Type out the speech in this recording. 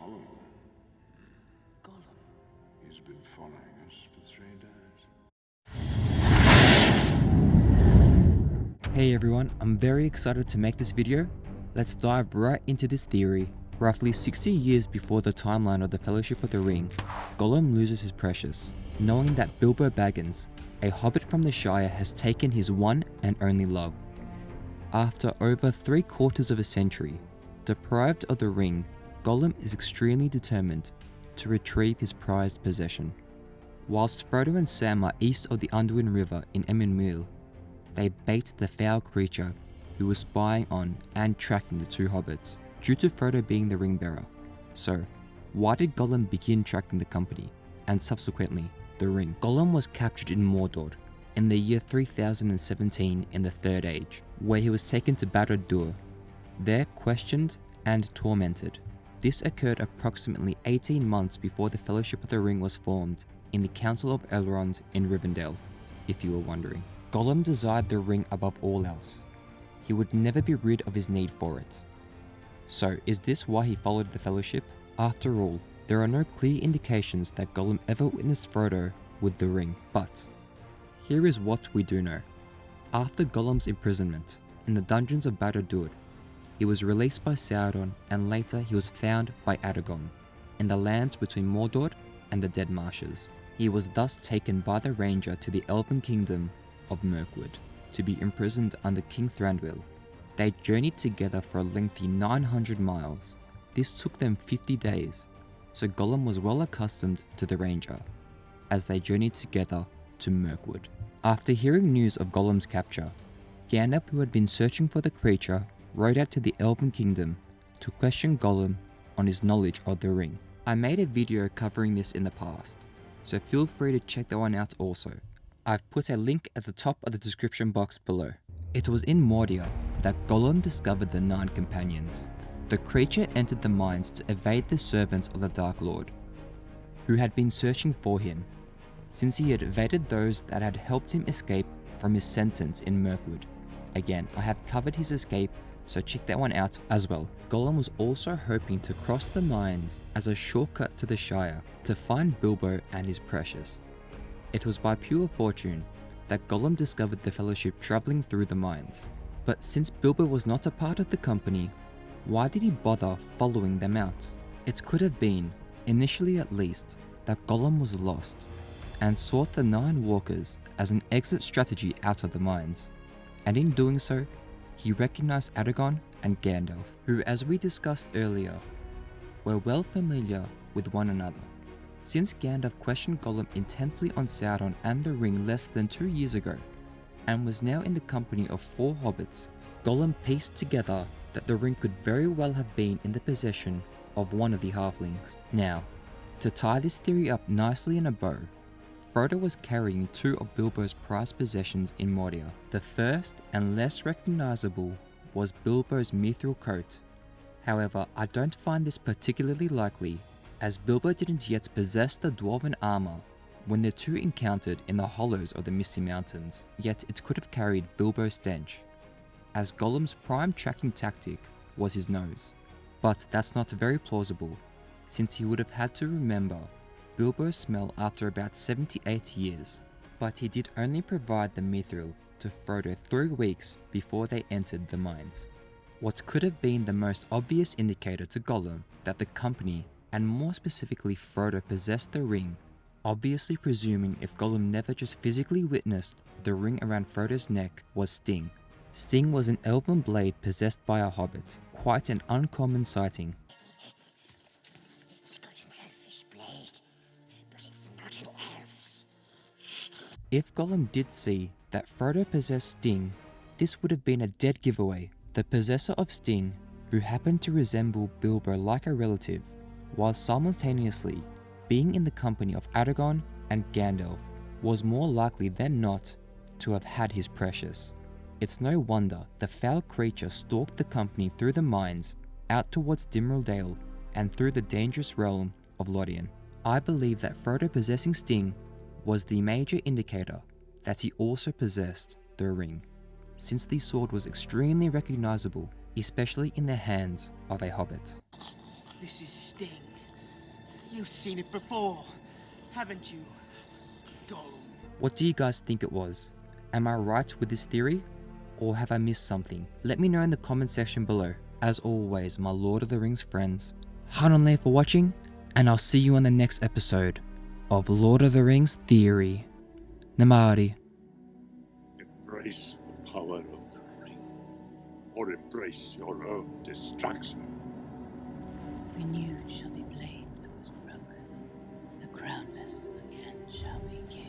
Gollum. Gollum. He's been following us for 3 days. Hey everyone, I'm very excited to make this video. Let's dive right into this theory. Roughly 60 years before the timeline of the Fellowship of the Ring, Gollum loses his precious, knowing that Bilbo Baggins, a hobbit from the Shire, has taken his one and only love. After over 3/4 of a century, deprived of the ring, Gollum is extremely determined to retrieve his prized possession. Whilst Frodo and Sam are east of the Anduin River in Emyn Muil, they bait the foul creature who was spying on and tracking the two hobbits, due to Frodo being the ring bearer. So, why did Gollum begin tracking the company, and subsequently, the ring? Gollum was captured in Mordor in the year 3017 in the Third Age, where he was taken to Barad-dûr, there questioned and tormented. This occurred approximately 18 months before the Fellowship of the Ring was formed in the Council of Elrond in Rivendell, if you were wondering. Gollum desired the ring above all else. He would never be rid of his need for it. So, is this why he followed the Fellowship? After all, there are no clear indications that Gollum ever witnessed Frodo with the ring, but here is what we do know. After Gollum's imprisonment in the dungeons of Barad-dûr, he was released by Sauron, and later he was found by Aragorn in the lands between Mordor and the Dead Marshes. He was thus taken by the Ranger to the Elven Kingdom of Mirkwood to be imprisoned under King Thranduil. They journeyed together for a lengthy 900 miles. This took them 50 days, so Gollum was well accustomed to the Ranger as they journeyed together to Mirkwood. After hearing news of Gollum's capture, Gandalf, who had been searching for the creature, rode out to the Elven Kingdom to question Gollum on his knowledge of the ring. I made a video covering this in the past, so feel free to check that one out also. I've put a link at the top of the description box below. It was in Moria that Gollum discovered the Nine Companions. The creature entered the mines to evade the servants of the Dark Lord, who had been searching for him, since he had evaded those that had helped him escape from his sentence in Mirkwood. Again, I have covered his escape, so check that one out as well. Gollum was also hoping to cross the mines as a shortcut to the Shire to find Bilbo and his precious. It was by pure fortune that Gollum discovered the Fellowship travelling through the mines. But since Bilbo was not a part of the company, why did he bother following them out? It could have been, initially at least, that Gollum was lost and sought the Nine Walkers as an exit strategy out of the mines, and in doing so, he recognized Aragorn and Gandalf, who, as we discussed earlier, were well familiar with one another. Since Gandalf questioned Gollum intensely on Sauron and the ring less than 2 years ago, and was now in the company of 4 hobbits, Gollum pieced together that the ring could very well have been in the possession of one of the halflings. Now, to tie this theory up nicely in a bow, Frodo was carrying 2 of Bilbo's prized possessions in Moria. The first and less recognizable was Bilbo's mithril coat. However, I don't find this particularly likely, as Bilbo didn't yet possess the dwarven armor when the two encountered in the hollows of the Misty Mountains, yet it could have carried Bilbo's stench, as Gollum's prime tracking tactic was his nose. But that's not very plausible, since he would have had to remember Bilbo's smell after about 78 years, but he did only provide the mithril to Frodo 3 weeks before they entered the mines. What could have been the most obvious indicator to Gollum that the company, and more specifically Frodo, possessed the ring, obviously presuming if Gollum never just physically witnessed the ring around Frodo's neck, was Sting. Sting was an elven blade possessed by a hobbit, quite an uncommon sighting. It's got an elfish blade, but it's not an elf's. If Gollum did see that Frodo possessed Sting, this would have been a dead giveaway. The possessor of Sting, who happened to resemble Bilbo like a relative, while simultaneously being in the company of Aragorn and Gandalf, was more likely than not to have had his precious. It's no wonder the foul creature stalked the company through the mines, out towards Dimril Dale, and through the dangerous realm of Lothian. I believe that Frodo possessing Sting was the major indicator that he also possessed the ring, since the sword was extremely recognizable, especially in the hands of a hobbit. This is Sting. You've seen it before, haven't you, Gollum? What do you guys think it was? Am I right with this theory? Or have I missed something? Let me know in the comment section below. As always, my Lord of the Rings friends, Hanonle for watching, and I'll see you on the next episode of Lord of the Rings Theory. Namaari. Embrace the power of the ring, or embrace your own destruction. Renewed shall be blade that was broken. The crownless again shall be king.